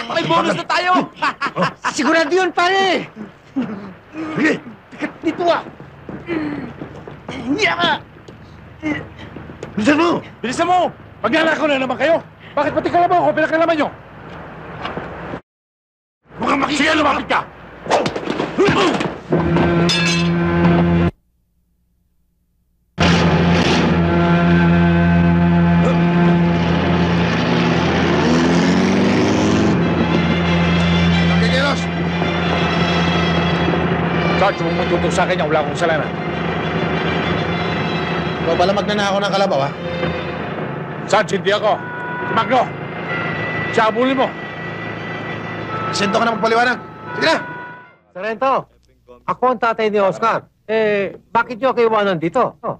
May bonus na tayo! Sigurado yun, pare! Sige, tikat dito ah! Bilisan mo! Bilisan mo! Magnanakaw na naman kayo! Bakit pati kalabaw ko pinakalaman nyo? Mukhang makikita! Sige, lumapit ka! Nakikilos! Sarge, huwag mong tutok sa akin yan. Wala akong kasalanan. Ikaw pala magnanakaw ng kalabaw, ha? Sarge, hindi ako. Si Magno. Siya abulin mo. Sento ka na magpaliwanag. Sige na! Sarento, ako ang tatay ni Oscar. Bakit nyo kayo iwanan dito? Oh.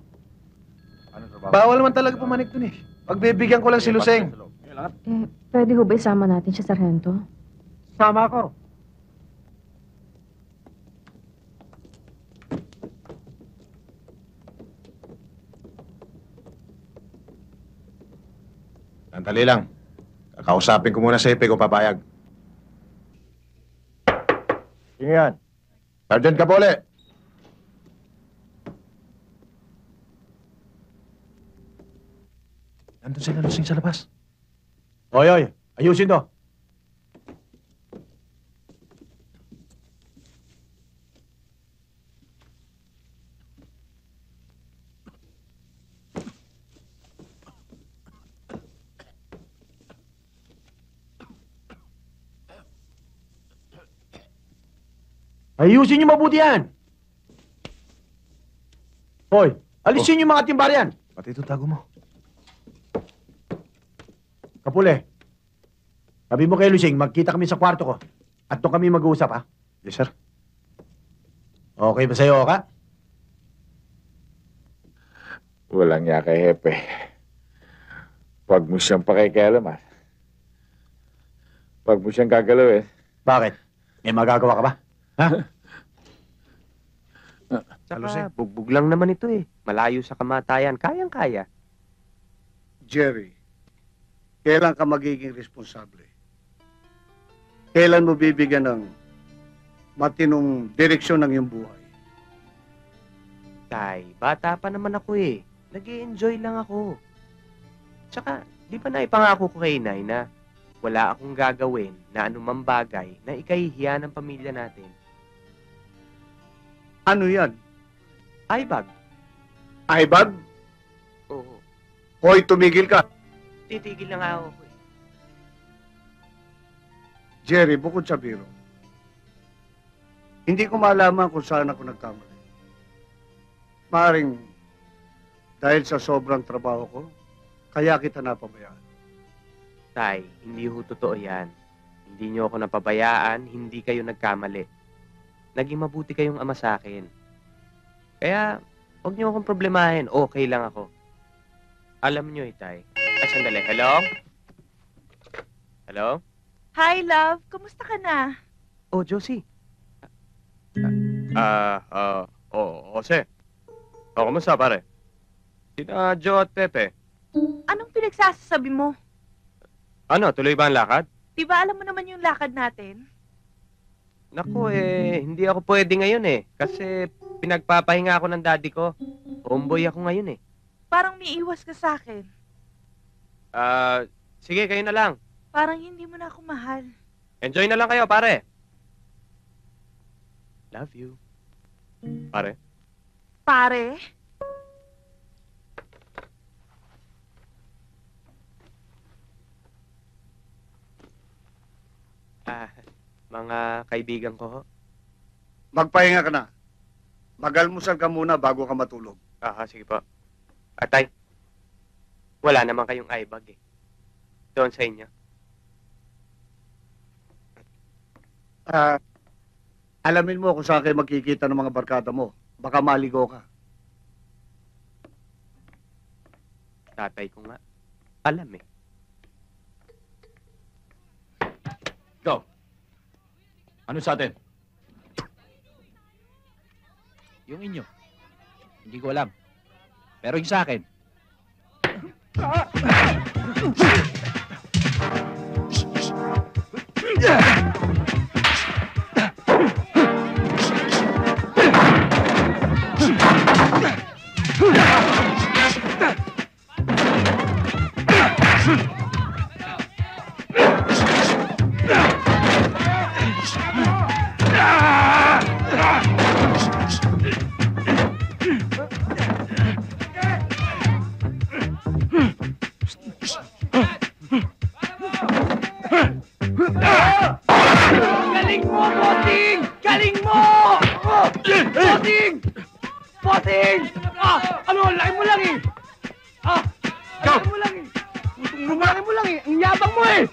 Bawal naman talaga pumanik dun eh. Pagbibigyan ko lang si Luseng. Pwede ho ba isama natin siya, Sargento? Sama ako. Sandali lang. Kakausapin ko muna sa Ipe kung papayag. Sino yan? Sergeant Capole! Nandun sila Luseng sa labas. Oy, oy. Ayusin to. Ayusin niyo mabuti yan! Hoy, alisin niyo mga timbar yan! Pati ito tago mo. Kapule, sabi mo kay Lusing, magkita kami sa kwarto ko. At doon kami mag-uusap, ha? Yes, sir. Okay ba sa'yo, Oka? Walang niya kay Hepe. Huwag mo siyang pakikialaman. Huwag mo siyang gagalawin. Bakit? May magagawa ka ba? Ha? Tsaka, bugbog lang naman ito eh. Malayo sa kamatayan. Kayang-kaya. Jerry, kailan ka magiging responsable? Kailan mo bibigyan ng matinong direksyon ng iyong buhay? Tay, bata pa naman ako eh. Nag-i-enjoy lang ako. Tsaka, di ba naipangako ko kay Inay na wala akong gagawin na anumang bagay na ikahihiya ng pamilya natin? Ano yan? Ay-bag. Ibag? Oo. Hoy, tumigil ka. Titigil na nga ako eh. Jerry, bukod sa biro, hindi ko malaman kung saan ako nagkamali. Maring dahil sa sobrang trabaho ko, kaya kita napabayaan. Tay, hindi ho totoo yan. Hindi niyo ako napabayaan, hindi kayo nagkamali. Naging mabuti kayong ama sa akin. Kaya, huwag niyo akong problemahin. Okay lang ako. Alam niyo, Tay. Ay, sandali. Hello? Hello? Hi, love. Kumusta ka na? Oh, Josie. Jose. O, kumusta, pare? Sina Joe at Pepe. Anong pinagsasasabi mo? Ano, tuloy ba ang lakad? Di ba alam mo naman yung lakad natin? Naku, hindi ako pwede ngayon eh. Kasi pinagpapahinga ako ng daddy ko. Homeboy ako ngayon eh. Parang may iwas ka sa akin. Sige, kayo na lang. Parang hindi mo na ako mahal. Enjoy na lang kayo, pare. Love you. Pare? Pare? Mga kaibigan ko ho. Magpahinga ka na. Magalmusal ka muna bago ka matulog. Sige po. Atay, wala naman kayong ibag eh. Doon sa inyo. Alamin mo kung saan kayo magkikita ng mga barkada mo. Baka maligo ka. Tatay ko nga. Alam eh. Ikaw. Ano sa atin? Yung inyo. Hindi ko alam. Pero yung sa akin. Galing mo, Bossing! Galing mo! Bossing! Bossing! Ano, laki mo lang eh! Laki mo lang eh! Laki mo lang eh! Ang yabang mo eh!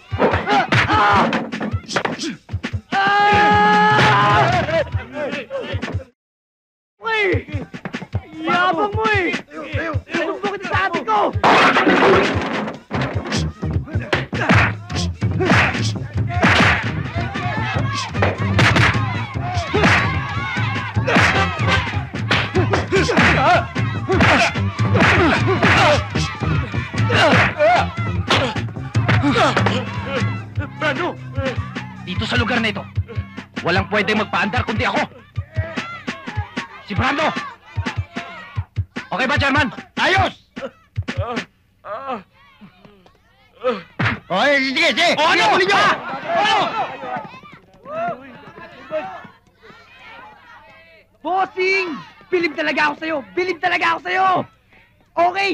Uy! Yabang mo eh! Ano kita sa ate ko? Brando! Dito sa lugar na ito, walang pwedeng magpaandar kundi ako. Si Brando! Okay ba, Chairman? Ayos! Okay, sige! Ano? Ano? Bossing! Bilib talaga ako sa'yo! Bilib talaga ako sa'yo! Okay!